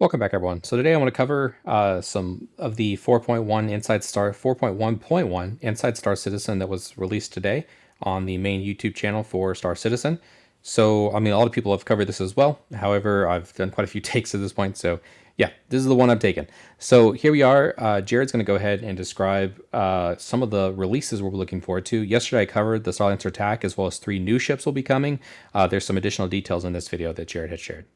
Welcome back, everyone. So today I want to cover some of the 4.1 Inside Star Citizen that was released today on the main YouTube channel for Star Citizen. So, I mean, a lot of people have covered this as well. However, I've done quite a few takes at this point. So, yeah, this is the one I've taken. So here we are. Jared's going to go ahead and describe some of the releases we're looking forward to. Yesterday I covered the Starlancer attack as well as 3 new ships will be coming. There's some additional details in this video that Jared had shared.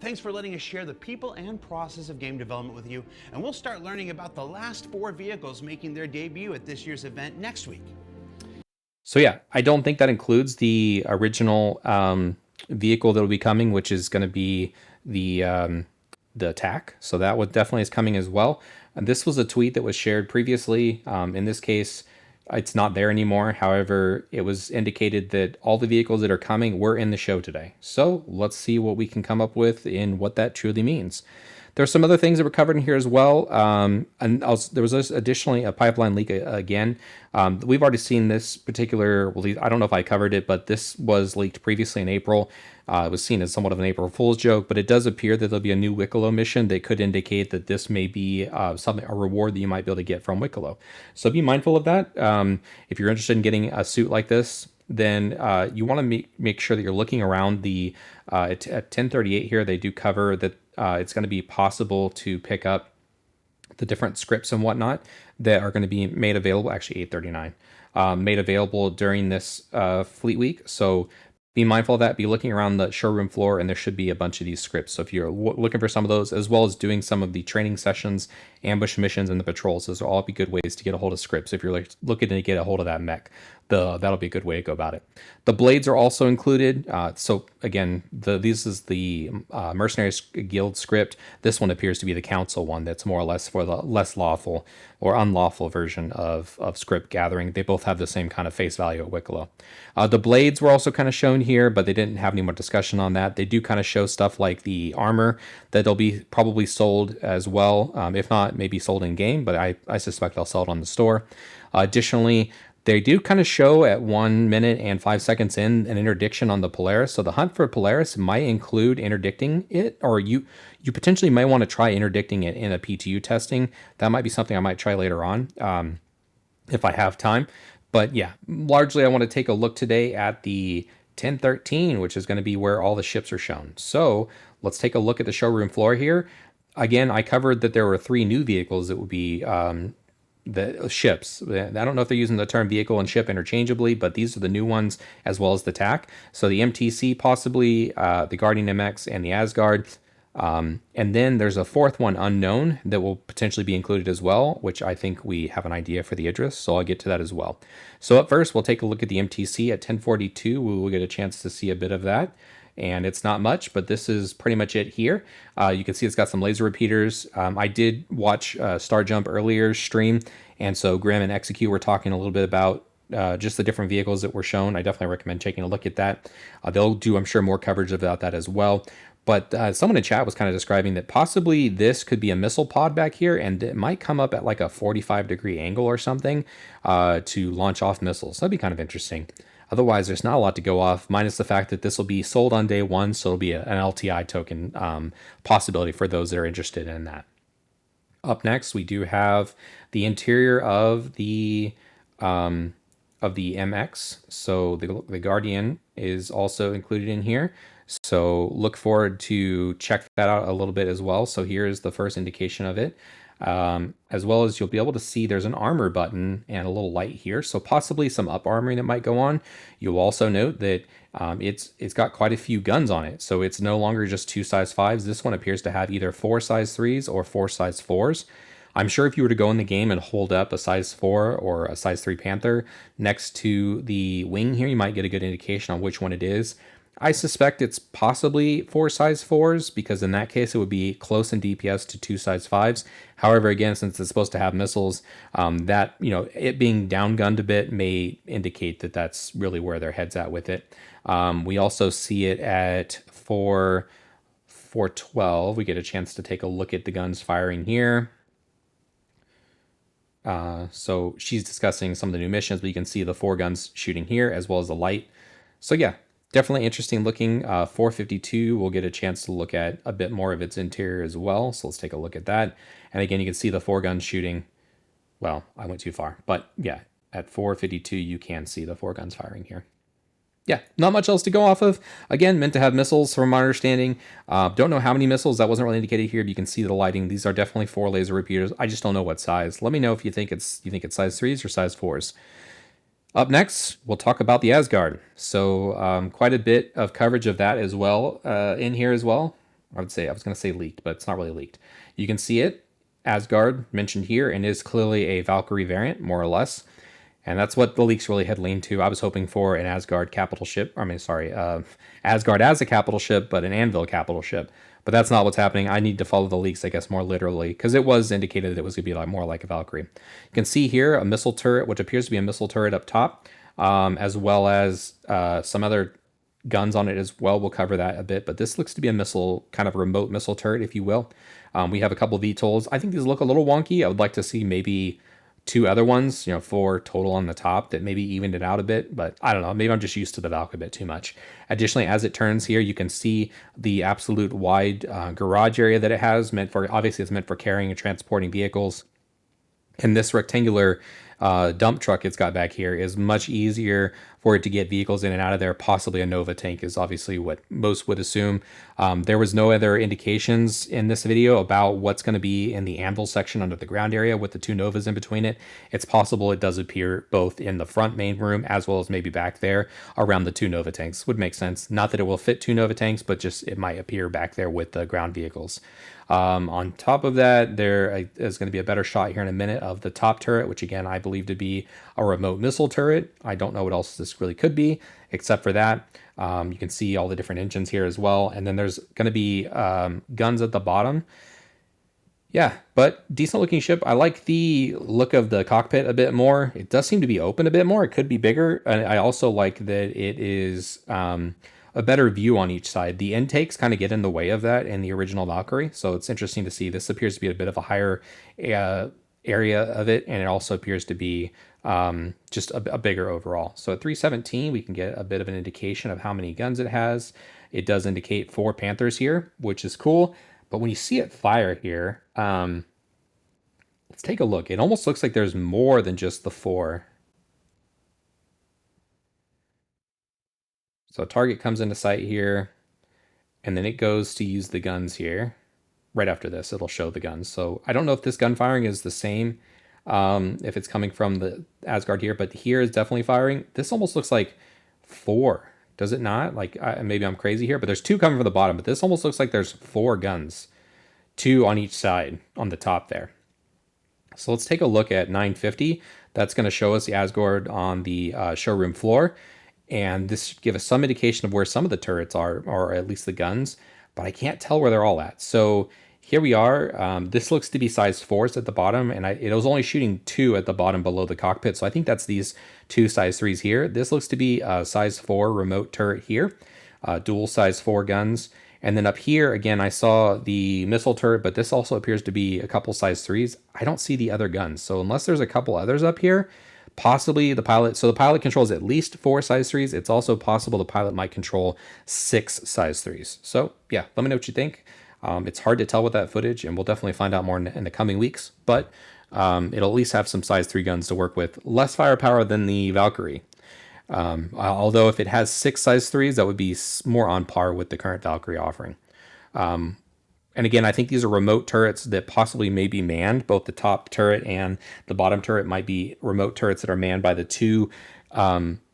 Thanks for letting us share the people and process of game development with you. And we'll start learning about the last 4 vehicles making their debut at this year's event next week. So yeah, I don't think that includes the original vehicle that will be coming, which is going to be the attack. So that would definitely is coming as well. And this was a tweet that was shared previously. In this case, it's not there anymore. However, it was indicated that all the vehicles that are coming were in the show today. So let's see what we can come up with in what that truly means. There's some other things that were covered in here as well. There was additionally a pipeline leak again. We've already seen this particular, I don't know if I covered it, but this was leaked previously in April. It was seen as somewhat of an April Fool's joke, but it does appear that there'll be a new Wicklow mission that could indicate that this may be a reward that you might be able to get from Wicklow. So be mindful of that. If you're interested in getting a suit like this, then you want to make sure that you're looking around the at 1038 here. They do cover that it's going to be possible to pick up the different scripts and whatnot that are going to be made available. Actually, 839 made available during this Fleet Week. So be mindful of that. Be looking around the showroom floor, and there should be a bunch of these scripts. So if you're looking for some of those, as well as doing some of the training sessions, ambush missions, and the patrols, those will all be good ways to get a hold of scripts. If you're looking to get a hold of that mech, that'll be a good way to go about it. The blades are also included. So again, this is the Mercenaries Guild script. This one appears to be the Council one. That's more or less for the less lawful or unlawful version of script gathering. They both have the same kind of face value at Wicklow. The blades were also kind of shown here, but they didn't have any more discussion on that. They do kind of show stuff like the armor that they'll be probably sold as well. If not, maybe sold in game, but I suspect they'll sell it on the store. Additionally, they do kind of show at 1 minute and 5 seconds in an interdiction on the Polaris. So the hunt for Polaris might include interdicting it, or you potentially might want to try interdicting it in a PTU testing. That might be something I might try later on if I have time. But yeah, largely I want to take a look today at the 1013, which is going to be where all the ships are shown. So let's take a look at the showroom floor here. Again, I covered that there were 3 new vehicles that would be the ships. I don't know if they're using the term vehicle and ship interchangeably, but these are the new ones as well as the TAC. So the MTC possibly, the Guardian MX, and the Asgard. And then there's a 4th one unknown that will potentially be included as well, which I think we have an idea for the Idris, so I'll get to that as well. So up first, we'll take a look at the MTC at 1042. We will get a chance to see a bit of that. And it's not much, but this is pretty much it here. You can see it's got some laser repeaters. I did watch Star Jump earlier stream, and so Grim and Execute were talking a little bit about just the different vehicles that were shown. I definitely recommend taking a look at that. They'll do, I'm sure, more coverage about that as well. But someone in chat was kind of describing that possibly this could be a missile pod back here, and it might come up at like a 45-degree angle or something to launch off missiles. That'd be kind of interesting. Otherwise, there's not a lot to go off, minus the fact that this will be sold on day 1, so it'll be an LTI token possibility for those that are interested in that. Up next, we do have the interior of the MX. So the Guardian is also included in here. So look forward to check that out a little bit as well. So here's the first indication of it. As well as you'll be able to see there's an armor button and a little light here, so possibly some up armoring that might go on. You'll also note that it's got quite a few guns on it, so it's no longer just 2 size 5s. This one appears to have either 4 size 3s or 4 size 4s. I'm sure if you were to go in the game and hold up a size 4 or a size 3 Panther next to the wing here, you might get a good indication on which one it is. I suspect it's possibly 4 size 4s, because in that case it would be close in DPS to 2 size 5s. However, again, since it's supposed to have missiles, that, it being downgunned a bit may indicate that that's really where their head's at with it. We also see it at 412. We get a chance to take a look at the guns firing here. So she's discussing some of the new missions, but you can see the 4 guns shooting here as well as the light. So yeah, definitely interesting looking. 452, we'll get a chance to look at a bit more of its interior as well. So let's take a look at that. And again, you can see the 4 guns shooting. Well, I went too far, but yeah, at 452, you can see the 4 guns firing here. Yeah, not much else to go off of. Again, meant to have missiles from my understanding. Don't know how many missiles. That wasn't really indicated here, but you can see the lighting. These are definitely 4 laser repeaters. I just don't know what size. Let me know if you think it's size 3s or size 4s. Up next, we'll talk about the Asgard. So quite a bit of coverage of that as well in here as well. I was going to say leaked, but it's not really leaked. You can see it, Asgard mentioned here, and is clearly a Valkyrie variant, more or less. And that's what the leaks really had leaned to. I was hoping for an Asgard capital ship. Asgard as a capital ship, but an Anvil capital ship. But that's not what's happening. I need to follow the leaks, I guess, more literally, because it was indicated that it was going to be more like a Valkyrie. You can see here a missile turret, which appears to be a missile turret up top, as well as some other guns on it as well. We'll cover that a bit, but this looks to be a missile, kind of a remote missile turret, if you will. We have a couple of VTOLs. I think these look a little wonky. I would like to see maybe 2 other ones, 4 total on the top that maybe evened it out a bit, but I don't know. Maybe I'm just used to the Valk a bit too much. Additionally, as it turns here, you can see the absolute wide garage area that it has. Obviously, it's meant for carrying and transporting vehicles. And this rectangular dump truck it's got back here is much easier for it to get vehicles in and out of there. Possibly a Nova tank is obviously what most would assume. There was no other indications in this video about what's going to be in the Anvil section under the ground area with the 2 Novas in between it. It's possible it does appear both in the front main room as well as maybe back there around the 2 Nova tanks. Would make sense. Not that it will fit 2 Nova tanks, but just it might appear back there with the ground vehicles. On top of that, there is going to be a better shot here in a minute of the top turret, which again, I believe to be a remote missile turret. I don't know what else this really could be, except for that. You can see all the different engines here as well. And then there's going to be guns at the bottom. Yeah, but decent looking ship. I like the look of the cockpit a bit more. It does seem to be open a bit more. It could be bigger. And I also like that it is a better view on each side. The intakes kind of get in the way of that in the original Valkyrie, so it's interesting to see. This appears to be a bit of a higher area of it, and it also appears to be just a bigger overall. So at 317, we can get a bit of an indication of how many guns it has. It does indicate 4 Panthers here, which is cool. But when you see it fire here, let's take a look. It almost looks like there's more than just the 4. So a target comes into sight here, and then it goes to use the guns here. Right after this, it'll show the guns. So I don't know if this gun firing is the same, if it's coming from the Asgard here, but here is definitely firing. This almost looks like 4, does it not? Like maybe I'm crazy here, but there's 2 coming from the bottom, but this almost looks like there's 4 guns, 2 on each side on the top there. So let's take a look at 950. That's going to show us the Asgard on the showroom floor. And this should give us some indication of where some of the turrets are, or at least the guns, but I can't tell where they're all at. So here we are. This looks to be size 4s at the bottom, and it was only shooting 2 at the bottom below the cockpit. So I think that's these 2 size 3s here. This looks to be a size 4 remote turret here, dual size 4 guns. And then up here, again, I saw the missile turret, but this also appears to be a couple size 3s. I don't see the other guns. So unless there's a couple others up here, possibly the pilot. So the pilot controls at least 4 size 3s. It's also possible the pilot might control 6 size 3s. So yeah, let me know what you think. It's hard to tell with that footage, and we'll definitely find out more in the coming weeks. But it'll at least have some size 3 guns to work with. Less firepower than the Valkyrie. Although if it has 6 size 3s, that would be more on par with the current Valkyrie offering. And again, I think these are remote turrets that possibly may be manned. Both the top turret and the bottom turret might be remote turrets that are manned by the 2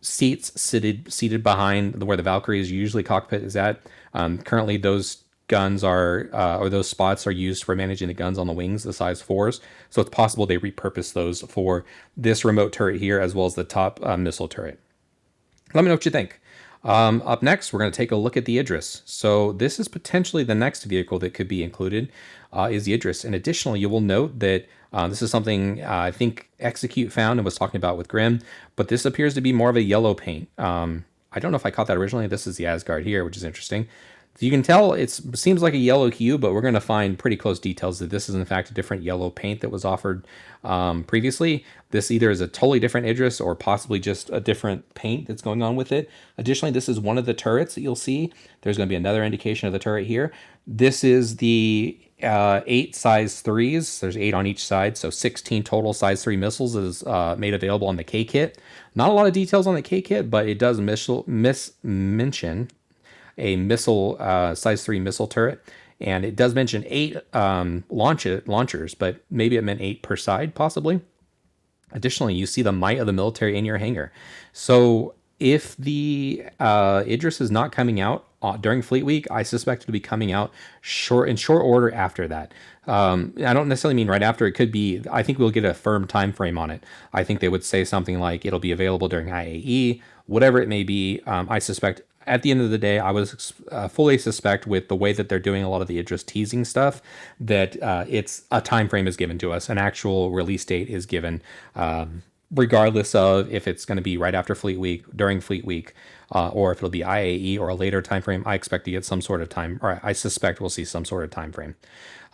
seats seated behind where the Valkyrie's usually cockpit is at. Currently, those guns are, or those spots are used for managing the guns on the wings, the size 4s. So it's possible they repurpose those for this remote turret here, as well as the top missile turret. Let me know what you think. Up next, we're going to take a look at the Idris. So this is potentially the next vehicle that could be included, is the Idris. And additionally, you will note that this is something I think Execute found and was talking about with Grim, but this appears to be more of a yellow paint. I don't know if I caught that originally. This is the Asgard here, which is interesting. So you can tell it seems like a yellow hue, but we're going to find pretty close details that this is in fact a different yellow paint that was offered previously. This either is a totally different Idris or possibly just a different paint that's going on with it. Additionally, this is one of the turrets that you'll see. There's going to be another indication of the turret here. This is the 8 size 3s. There's 8 on each side, so 16 total size 3 missiles is made available on the K kit. Not a lot of details on the K kit, but it does mention a missile size 3 missile turret, and it does mention 8 launchers, but maybe it meant 8 per side, possibly. Additionally, you see the might of the military in your hangar. So if the Idris is not coming out during Fleet Week, I suspect it'll be coming out in short order after that. I don't necessarily mean right after. It could be, I think we'll get a firm time frame on it. I think they would say something like it'll be available during IAE, whatever it may be. I suspect at the end of the day, I would fully suspect with the way that they're doing a lot of the Idris teasing stuff that it's a time frame is given to us. An actual release date is given, regardless of if it's going to be right after Fleet Week, during Fleet Week, or if it'll be IAE or a later time frame. I expect to get some sort of time, or I suspect we'll see some sort of time frame.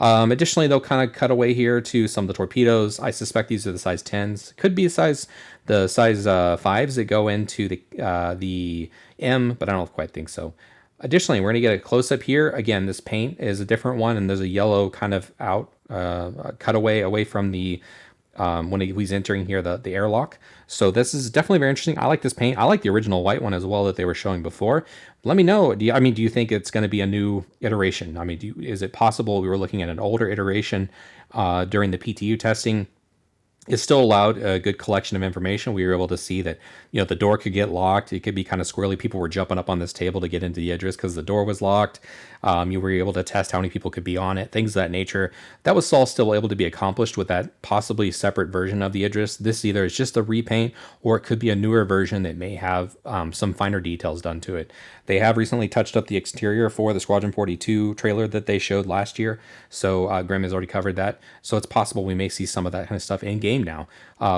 Additionally, they'll kind of cut away here to some of the torpedoes. I suspect these are the size 10s. Could be the size 5s that go into the M, but I don't quite think so. Additionally, we're going to get a close-up here. Again, this paint is a different one, and there's a yellow kind of cutaway away from the when he's entering here, the airlock. So this is definitely very interesting. I like this paint. I like the original white one as well that they were showing before. Let me know. Do you think it's going to be a new iteration? I mean, is it possible we were looking at an older iteration during the PTU testing? It still allowed a good collection of information. We were able to see that, the door could get locked. It could be kind of squirrely. People were jumping up on this table to get into the Idris because the door was locked. You were able to test how many people could be on it, things of that nature. That was all still able to be accomplished with that possibly separate version of the Idris. This either is just a repaint or it could be a newer version that may have some finer details done to it. They have recently touched up the exterior for the Squadron 42 trailer that they showed last year. So Grim has already covered that. So it's possible we may see some of that kind of stuff in game now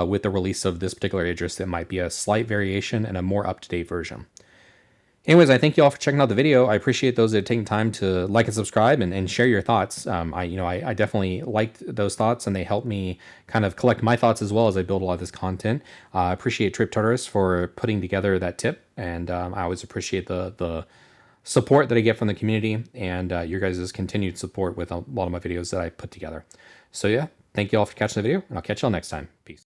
with the release of this particular Idris that might be a slight variation and a more up-to-date version. Anyways, I thank you all for checking out the video. I appreciate those that are taking time to like and subscribe and share your thoughts. I definitely liked those thoughts, and they helped me kind of collect my thoughts as well as I build a lot of this content. I appreciate Trip Tartarus for putting together that tip, and I always appreciate the support that I get from the community and your guys' continued support with a lot of my videos that I put together. So yeah, thank you all for catching the video, and I'll catch y'all next time. Peace.